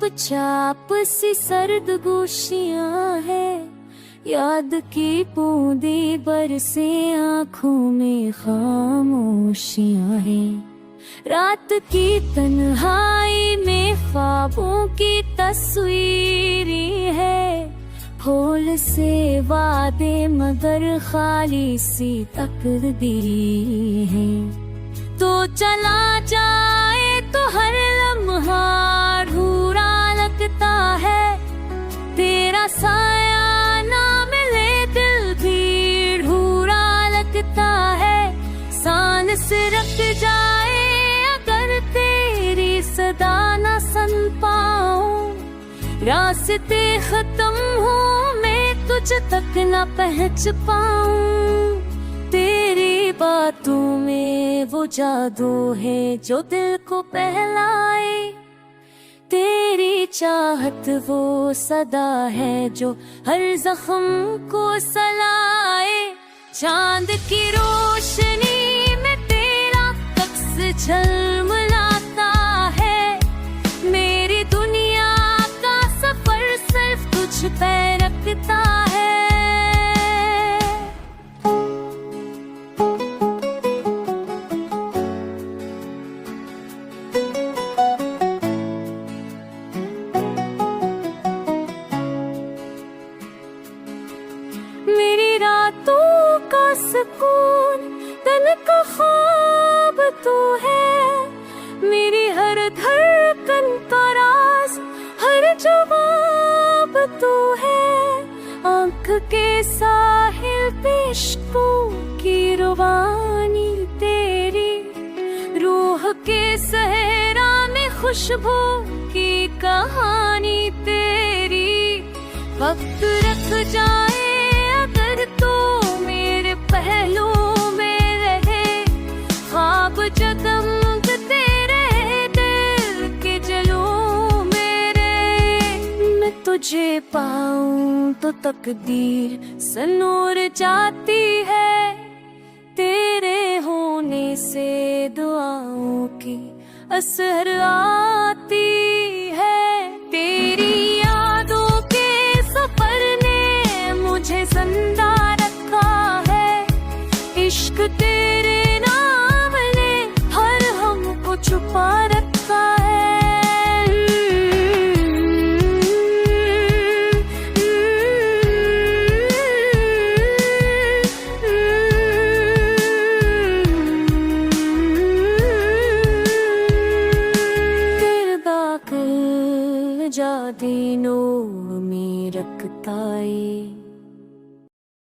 चुपचाप सी सर्द गोशियां है, याद की बूंदे बरसे आँखों में खामोशियां हैं। रात की तन्हाई में ख्वाबों की तस्वीरें है, फूल से वादे मगर खाली सी तकदीरी है। तो चला जाए तो हर लम्हा अधूरा लगता है, तेरा साया ना मिले दिल भी अधूरा लगता है। सांस रख जाए अगर तेरी सदा न सुन पाऊं, रास्ते खत्म हो मैं तुझ तक न पहुंच पाऊं। तेरी बातों में वो जादू है जो दिल को बहलाए, तेरी चाहत वो सदा है जो हर जख्म को सलाए। चांद की रोशनी में तेरा अक्स झलमलाता है, मेरी दुनिया का सफर सिर्फ तुझ पे रखता है। मेरी रातों का सुकून दिल का ख्वाब तू है, मेरी हर धड़कन का राज हर जवाब तू है। आँख के साहिल पे इश्कों की रुबानी तेरी, रूह के सहरा में खुशबू की कहानी तेरी। वक्त रख जाए अगर तो मेरे पहलू में रहे, ख्वाब जगमगते रहे दिल के जलूं मेरे। मैं तुझे पाऊं तो तकदीर सनूर जाती है, तेरे होने से दुआओं की असर आती है। तेरी यादों के सफर ने मुझे जिंदा रखा है, इश्क तेरे नाम ने हर हमको छुपा रखा है। जा दिनों में रखता है।